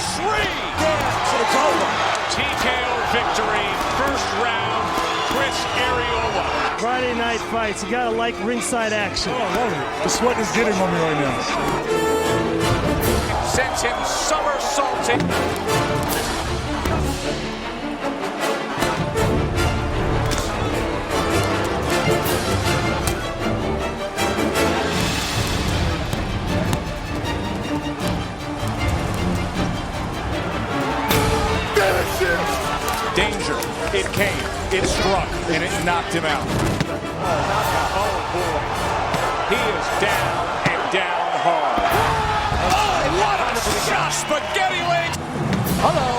3. It's over. TKO victory, first round, Chris Arreola. Friday night fights, you gotta like ringside action. Oh, I love it. The sweat is getting on me right now. Sends him somersaulting. Danger. It came, it struck, and it knocked him out. Oh, boy. He is down and down hard. Oh, what a shot! Spaghetti leg! Hello.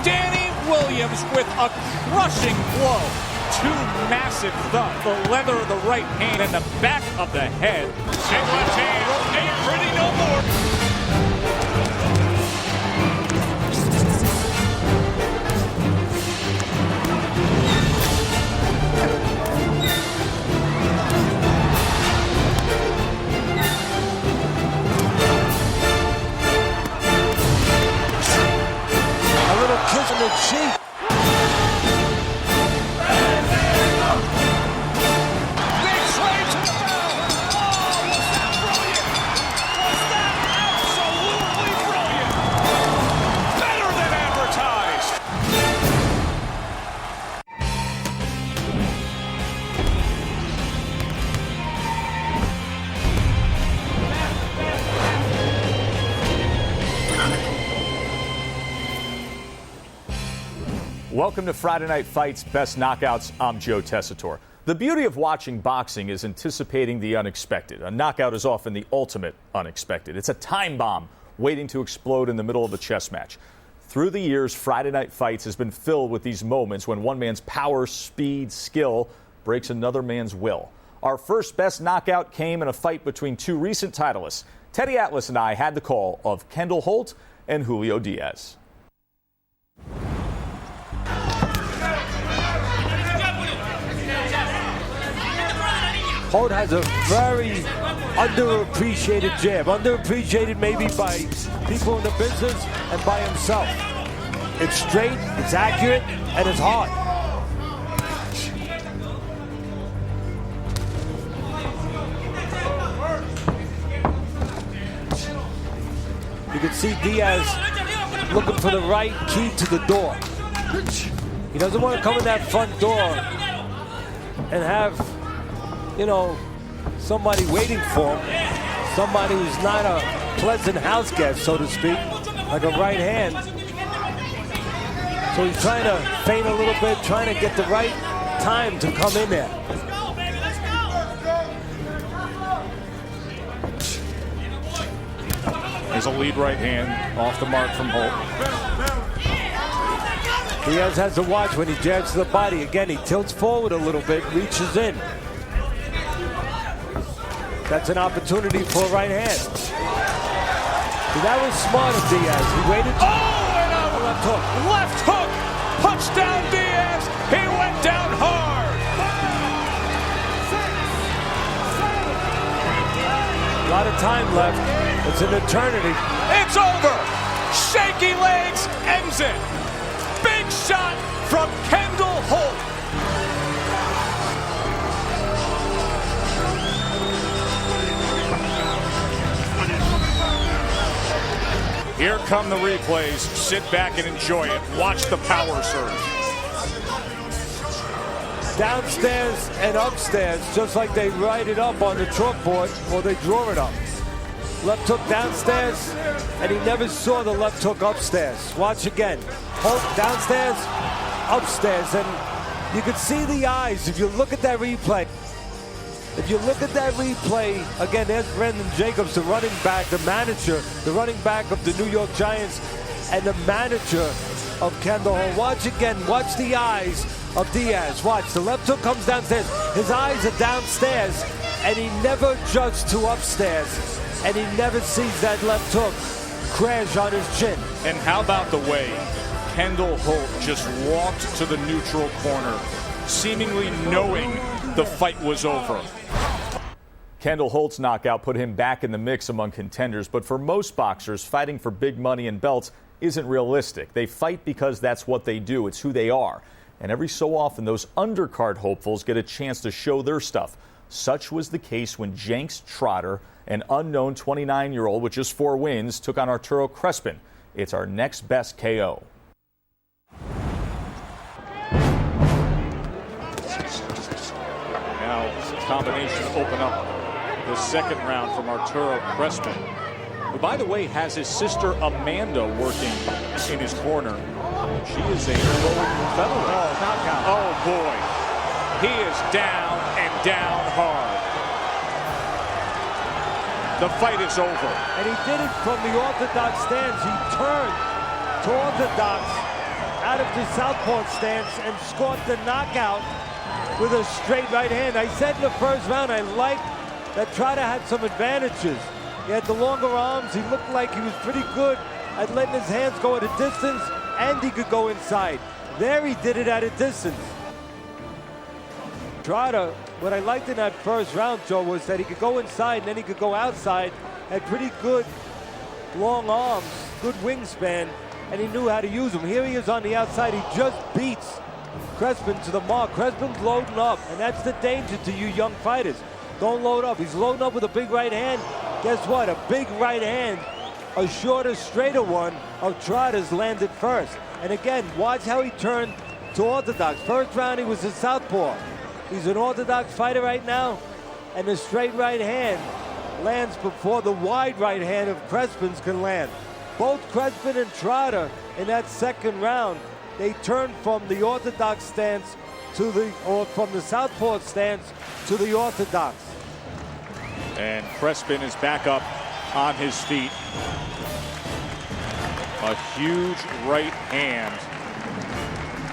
Danny Williams with a crushing blow. 2 massive thuds. The leather of the right hand and the back of the head. Big left hand. Ain't pretty no more. Kiss in the cheek. Big swing to the bell. Oh, was that brilliant? Was that absolutely brilliant? Better than advertised. Welcome to Friday Night Fights Best Knockouts. I'm Joe Tessitore. The beauty of watching boxing is anticipating the unexpected. A knockout is often the ultimate unexpected. It's a time bomb waiting to explode in the middle of a chess match. Through the years, Friday Night Fights has been filled with these moments when one man's power, speed, skill breaks another man's will. Our first best knockout came in a fight between 2 recent titleists. Teddy Atlas and I had the call of Kendall Holt and Julio Diaz. Holt has a very underappreciated jab. Underappreciated maybe by people in the business and by himself. It's straight, it's accurate, and it's hard. You can see Diaz looking for the right key to the door. He doesn't want to come in that front door and have, you know, somebody waiting for him, somebody who's not a pleasant house guest, so to speak, like a right hand. So he's trying to feint a little bit, trying to get the right time to come in there. There's a lead right hand off the mark from Holt. Diaz has to watch when he jabs to the body. Again, he tilts forward a little bit, reaches in. That's an opportunity for a right hand. See, that was smart of Diaz. He waited. Oh, and a left hook. Left hook. Punched down Diaz. He went down hard. A lot of time left. It's an eternity. It's over. Shaky legs ends it. Big shot from Kendall Holt. Here come the replays. Sit back and enjoy it. Watch the power surge. Downstairs and upstairs, just like they write it up on the chalkboard or they draw it up. Left hook downstairs, and he never saw the left hook upstairs. Watch again. Holt downstairs, upstairs, and you can see the eyes if you look at that replay. If you look at that replay, again, there's Brandon Jacobs, the running back, the manager, the running back of the New York Giants, and the manager of Kendall Holt. Watch again, watch the eyes of Diaz. Watch, the left hook comes downstairs. His eyes are downstairs, and he never judged to upstairs, and he never sees that left hook crash on his chin. And how about the way Kendall Holt just walked to the neutral corner, seemingly knowing the fight was over. Kendall Holt's knockout put him back in the mix among contenders, but for most boxers, fighting for big money and belts isn't realistic. They fight because that's what they do. It's who they are. And every so often, those undercard hopefuls get a chance to show their stuff. Such was the case when Jenks Trotter, an unknown 29-year-old with just 4 wins, took on Arturo Crespin. It's our next best KO. Now, combination open up the second round from Arturo Crespin, who, by the way, has his sister Amanda working in his corner. She is a gold featherweight. Knockout. Oh, boy. He is down and down hard. The fight is over. And he did it from the orthodox stance. He turned to orthodox out of the southpaw stance and scored the knockout with a straight right hand. I said in the first round, I liked that Trotter had some advantages. He had the longer arms. He looked like he was pretty good at letting his hands go at a distance, and he could go inside. There he did it at a distance. Trotter, what I liked in that first round, Joe, was that he could go inside and then he could go outside. Had pretty good long arms, good wingspan, and he knew how to use them. Here he is on the outside. He just beats Crespin to the mark. Crespin's loading up, and that's the danger to you young fighters. Don't load up. He's loading up with a big right hand. Guess what? A big right hand, a shorter, straighter one of Trotter's landed first. And again, watch how he turned to orthodox. First round, he was a southpaw. He's an orthodox fighter right now, and the straight right hand lands before the wide right hand of Crespin's can land. Both Crespin and Trotter in that second round, they turned from the orthodox stance to from the southpaw stance to the orthodox. And Crespin is back up on his feet. A huge right hand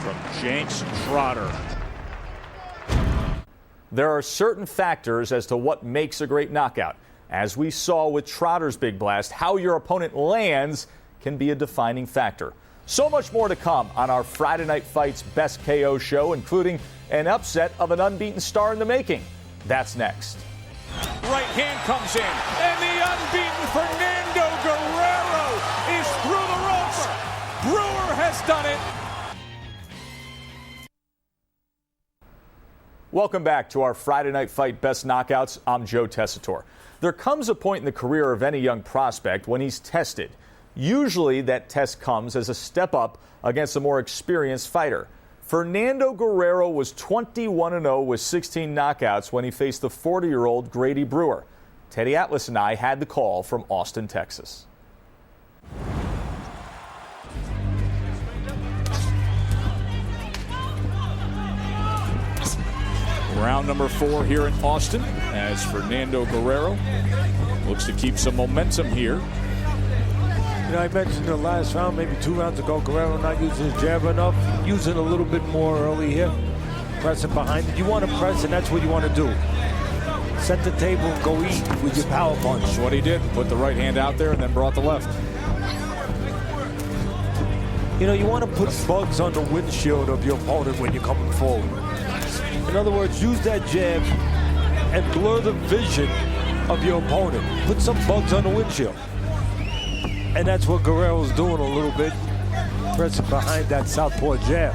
from Jenks Trotter. There are certain factors as to what makes a great knockout. As we saw with Trotter's big blast, how your opponent lands can be a defining factor. So much more to come on our Friday Night Fights Best KO show, including an upset of an unbeaten star in the making. That's next. Right hand comes in, and the unbeaten Fernando Guerrero is through the ropes. Brewer has done it. Welcome back to our Friday Night Fight Best Knockouts. I'm Joe Tessitore. There comes a point in the career of any young prospect when he's tested. Usually that test comes as a step up against a more experienced fighter. Fernando Guerrero was 21-0 with 16 knockouts when he faced the 40-year-old Grady Brewer. Teddy Atlas and I had the call from Austin, Texas. Round number 4 here in Austin as Fernando Guerrero looks to keep some momentum here. You know, I mentioned the last round, maybe 2 rounds ago, Guerrero not using his jab enough, using a little bit more early here, pressing behind it. You want to press, and that's what you want to do. Set the table and go eat with your power punch. That's what he did. Put the right hand out there and then brought the left. You know, you want to put bugs on the windshield of your opponent when you're coming forward. In other words, use that jab and blur the vision of your opponent. Put some bugs on the windshield. And that's what Guerrero's doing a little bit, pressing behind that southpaw jab.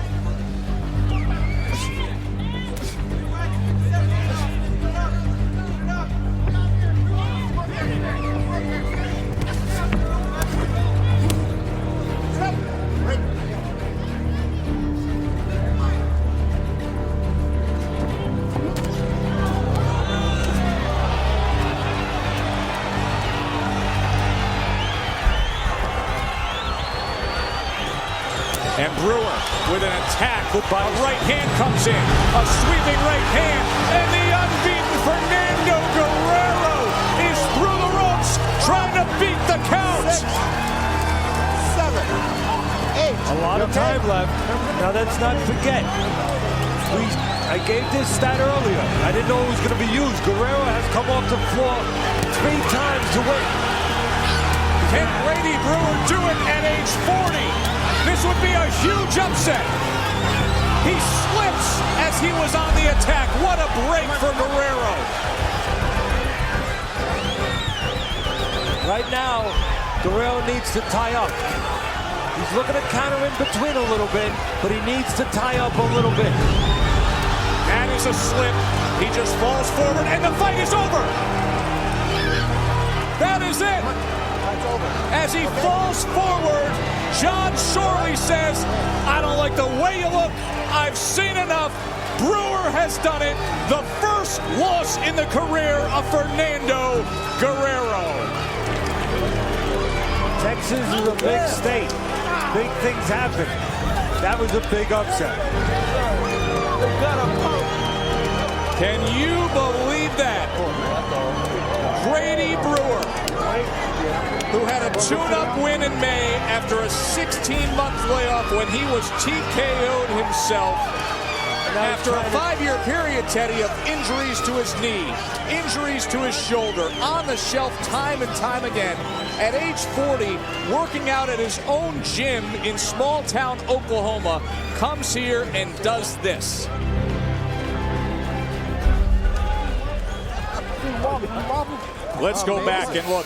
And Brewer with an attack. A right hand comes in. A sweeping right hand. And the unbeaten Fernando Guerrero is through the ropes trying to beat the count. 6, 7, 8. A lot of time left. Now let's not forget. I gave this stat earlier. I didn't know it was going to be used. Guerrero has come off the floor 3 times to win. Can Grady Brewer do it at age 40? This would be a huge upset. He slips as he was on the attack. What a break for Guerrero. Right now, Guerrero needs to tie up. He's looking to counter in between a little bit, but he needs to tie up a little bit. That is a slip. He just falls forward, and the fight is over. That is it. As he falls forward, John Shorley says, I don't like the way you look. I've seen enough. Brewer has done it. The first loss in the career of Fernando Guerrero. Texas is a big state. Big things happen. That was a big upset. Can you believe that? Grady Brewer, who had a tune-up win in May after a 16-month layoff when he was TKO'd himself. After a 5-year period, Teddy, of injuries to his knee, injuries to his shoulder, on the shelf time and time again. At age 40, working out at his own gym in small-town Oklahoma, comes here and does this. Let's go back and look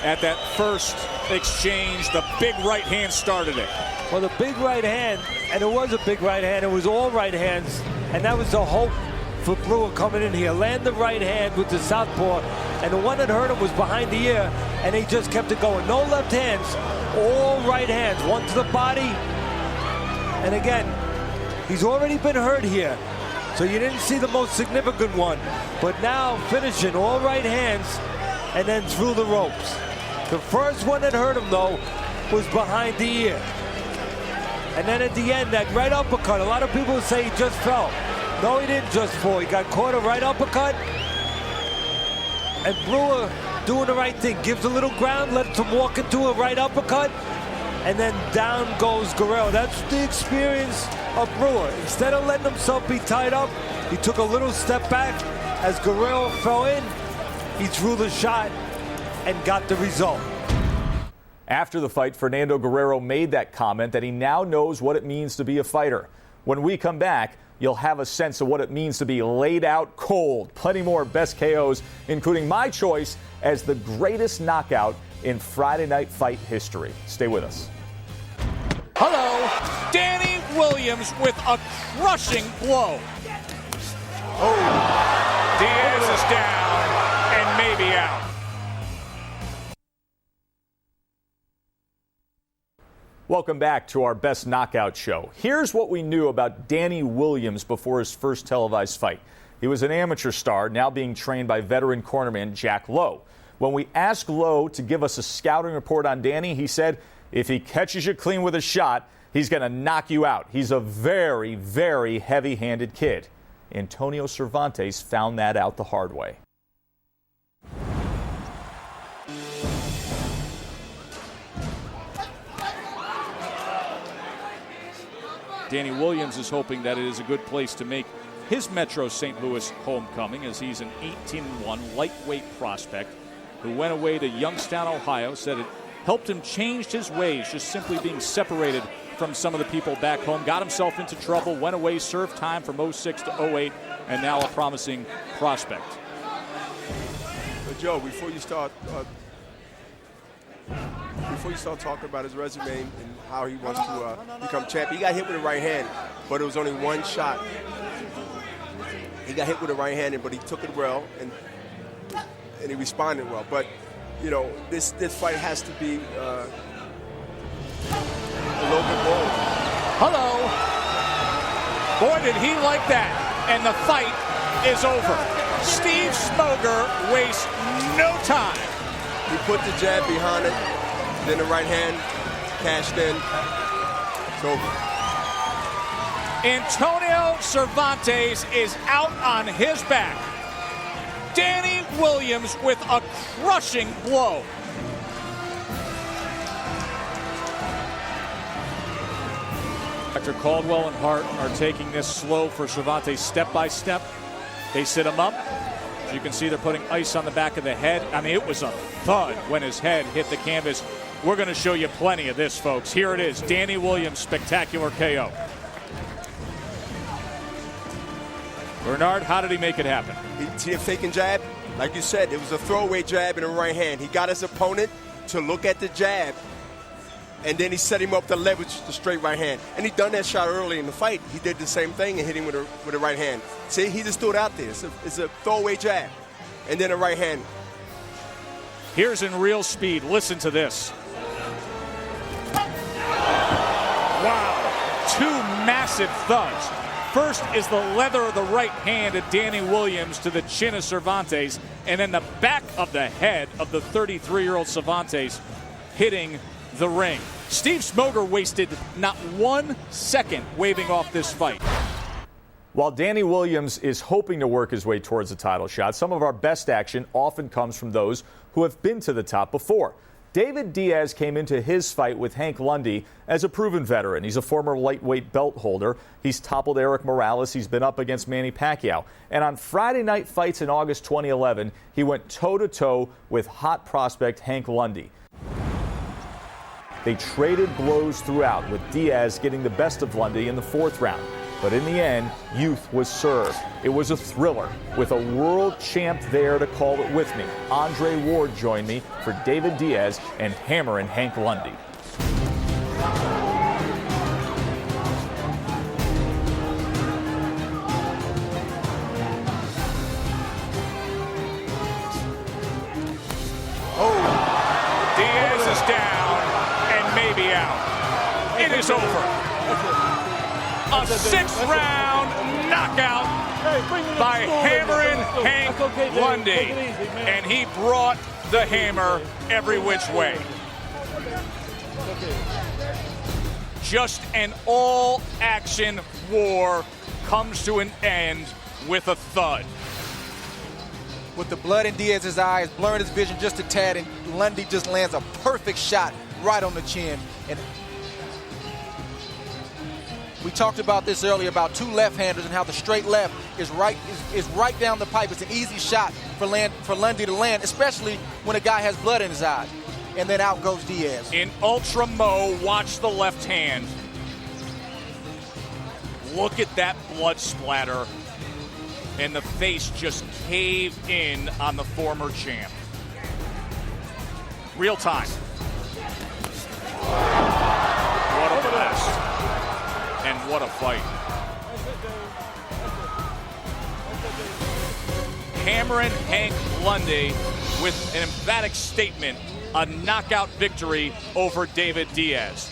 at that first exchange. The big right hand started it. Well, the big right hand, and it was a big right hand, it was all right hands, and that was the hope for Brewer coming in here. Land the right hand with the southpaw, and the one that hurt him was behind the ear, and he just kept it going. No left hands, all right hands. One to the body, and again, he's already been hurt here, so you didn't see the most significant one, but now finishing all right hands, and then through the ropes. The first one that hurt him, though, was behind the ear. And then at the end, that right uppercut, a lot of people say he just fell. No, he didn't just fall. He got caught a right uppercut. And Brewer doing the right thing. Gives a little ground, lets him walk into a right uppercut. And then down goes Guerrero. That's the experience of Brewer. Instead of letting himself be tied up, he took a little step back. As Guerrero fell in, he threw the shot and got the result. After the fight, Fernando Guerrero made that comment that he now knows what it means to be a fighter. When we come back, you'll have a sense of what it means to be laid out cold. Plenty more best KOs, including my choice as the greatest knockout in Friday Night Fight history. Stay with us. Hello, Danny Williams with a crushing blow. Diaz is down and maybe out. Welcome back to our Best Knockout show. Here's what we knew about Danny Williams before his first televised fight. He was an amateur star, now being trained by veteran cornerman Jack Lowe. When we asked Lowe to give us a scouting report on Danny, he said, if he catches you clean with a shot, he's going to knock you out. He's a very, very heavy-handed kid. Antonio Cervantes found that out the hard way. Danny Williams is hoping that it is a good place to make his Metro St. Louis homecoming, as he's an 18-1 lightweight prospect who went away to Youngstown, Ohio, said it helped him change his ways, just simply being separated from some of the people back home. Got himself into trouble, went away, served time from 06 to 08, and now a promising prospect. But Joe, before you start talking about his resume and how he wants to become champ, he got hit with a right hand, but it was only one shot. He got hit with a right hand, but he took it well and he responded well. But you know, this fight has to be a little bit bold. Hello. Boy, did he like that. And the fight is over. Steve Smoger wastes no time. He put the jab behind it, then the right hand cashed in. It's over. Antonio Cervantes is out on his back. Danny Williams with a crushing blow. Dr. Caldwell and Hart are taking this slow for Cervantes step by step. They sit him up. As you can see, they're putting ice on the back of the head. I mean, it was a thud when his head hit the canvas. We're going to show you plenty of this, folks. Here it is, Danny Williams' spectacular KO. Bernard, how did he make it happen? He see a faking jab? Like you said, it was a throwaway jab in the right hand. He got his opponent to look at the jab and then he set him up to leverage the straight right hand. And he done that shot early in the fight. He did the same thing and hit him with a right hand. See, he just threw it out there. It's a throwaway jab, and then a right hand. Here's in real speed. Listen to this. Wow, two massive thuds. First is the leather of the right hand of Danny Williams to the chin of Cervantes, and then the back of the head of the 33-year-old Cervantes hitting the ring. Steve Smoger wasted not 1 second waving off this fight. While Danny Williams is hoping to work his way towards a title shot, some of our best action often comes from those who have been to the top before. David Diaz came into his fight with Hank Lundy as a proven veteran. He's a former lightweight belt holder. He's toppled Eric Morales. He's been up against Manny Pacquiao. And on Friday Night Fights in August 2011, he went toe-to-toe with hot prospect Hank Lundy. They traded blows throughout, with Diaz getting the best of Lundy in the 4th round. But in the end, youth was served. It was a thriller, with a world champ there to call it with me. Andre Ward joined me for David Diaz and hammering Hank Lundy. Diaz is down and maybe out. It is over. A 6th round knockout by hammering Hank Lundy. And he brought the hammer every which way. Just an all-action war comes to an end with a thud. With the blood in Diaz's eyes, blurring his vision just a tad, and Lundy just lands a perfect shot right on the chin. And we talked about this earlier about two left-handers and how the straight left is right down the pipe. It's an easy shot for Lundy to land, especially when a guy has blood in his eye. And then out goes Diaz. In Ultra Mo, watch the left hand. Look at that blood splatter. And the face just caved in on the former champ. Real time. What a blast. And what a fight. Hammering Hank Lundy with an emphatic statement, a knockout victory over David Diaz.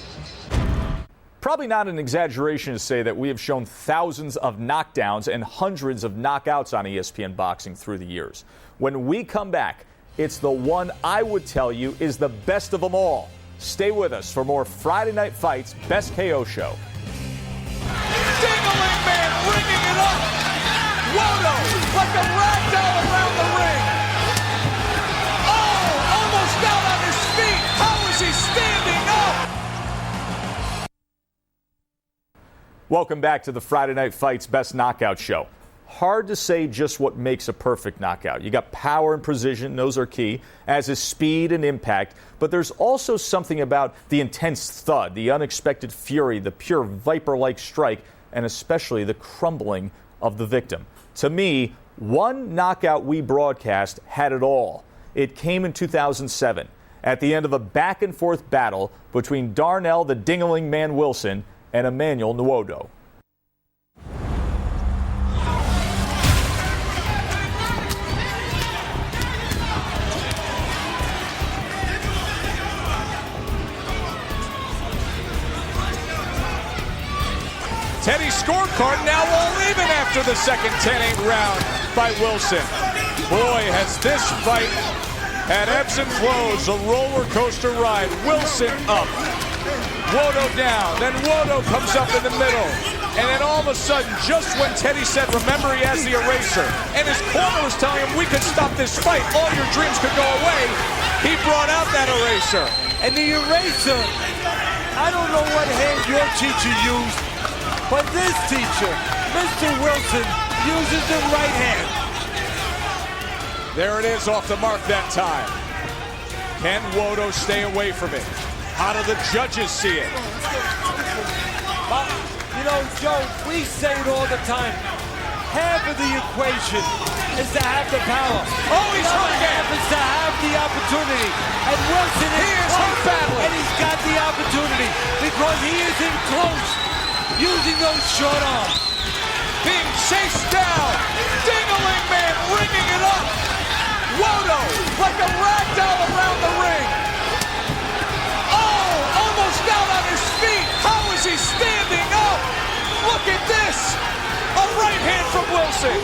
Probably not an exaggeration to say that we have shown thousands of knockdowns and hundreds of knockouts on ESPN Boxing through the years. When we come back, it's the one I would tell you is the best of them all. Stay with us for more Friday Night Fights Best KO Show. Dingling man ringing it up. Wodo like a rag doll around the ring. Oh, almost down on his feet. How is he standing up? Welcome back to the Friday Night Fights Best Knockout Show. Hard to say just what makes a perfect knockout. You got power and precision, those are key, as is speed and impact. But there's also something about the intense thud, the unexpected fury, the pure viper-like strike, and especially the crumbling of the victim. To me, one knockout we broadcast had it all. It came in 2007 at the end of a back-and-forth battle between Darnell the Dingling Man Wilson and Emmanuel Nwodo. Teddy's scorecard now won't even after the second 10-8 round by Wilson. Boy, has this fight had ebbs and flows, a roller coaster ride. Wilson up, Nwodo down, then Nwodo comes up in the middle. And then all of a sudden, just when Teddy said, remember he has the eraser, and his corner was telling him we could stop this fight, all your dreams could go away, he brought out that eraser. And the eraser, I don't know what hand your teacher used, but this teacher, Mr. Wilson, uses the right hand. There it is off the mark that time. Can Nwodo stay away from it? How do the judges see it? You know, Joe, we say it all the time. Half of the equation is to have the power. Oh, he's the hurt other again. half is to have the opportunity. And Wilson He is hurt badly. and he's got the opportunity because he is in close, using those short arms. Being chased down. Ding-a-ling man ringing it up. Wodo like a rag doll around the ring. Oh, almost down on his feet. How is he standing up? Look at this. A right hand from Wilson.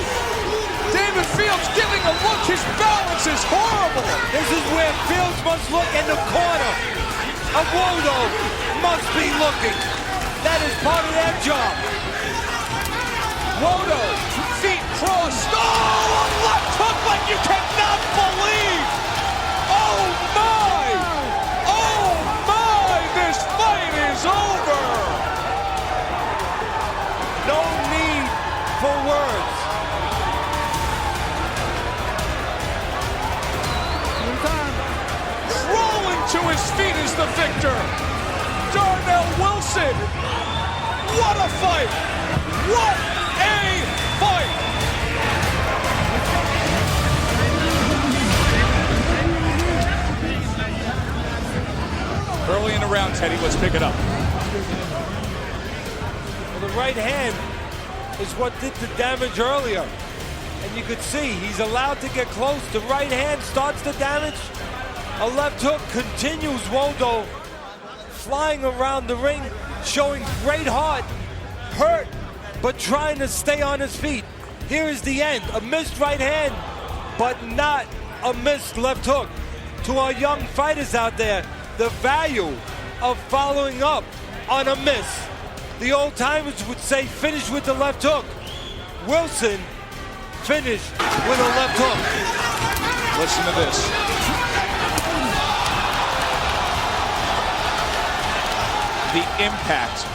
David Fields giving a look. His balance is horrible. This is where Fields must look, in the corner of Wodo must be looking. That is part of their job. Wodo, feet crossed. Oh, a left hook like you cannot believe. Oh my. Oh my. This fight is over. No need for words. Rolling to his feet is the victor. Darnell Wilson. What a fight. What a fight. Early in the round, Teddy, let's pick it up. Well, the right hand is what did the damage earlier. And you could see he's allowed to get close. The right hand starts the damage. A left hook continues Wodo flying around the ring, showing great heart, hurt, but trying to stay on his feet. Here is the end. A missed right hand, but not a missed left hook. To our young fighters out there, the value of following up on a miss. The old timers would say finish with the left hook. Wilson finished with a left hook. Listen to this. The impact.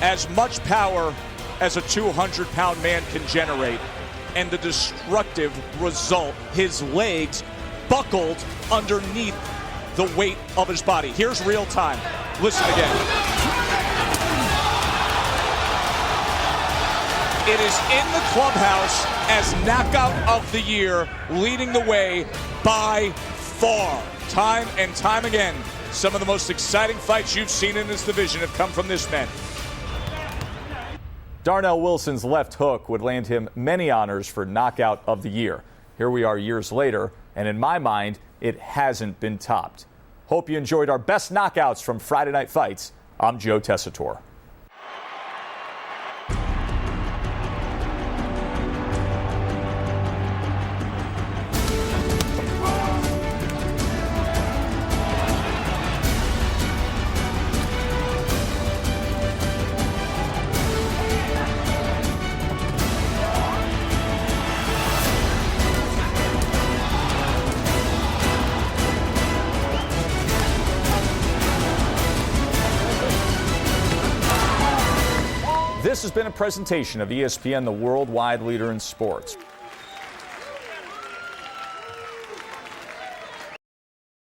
As much power as a 200-pound man can generate, and the destructive result, his legs buckled underneath the weight of his body. Here's real time. Listen again. It is in the clubhouse as knockout of the year, leading the way by far. Time and time again, some of the most exciting fights you've seen in this division have come from this man. Darnell Wilson's left hook would land him many honors for knockout of the year. Here we are years later, and in my mind, it hasn't been topped. Hope you enjoyed our best knockouts from Friday Night Fights. I'm Joe Tessitore. This has been a presentation of ESPN, the worldwide leader in sports.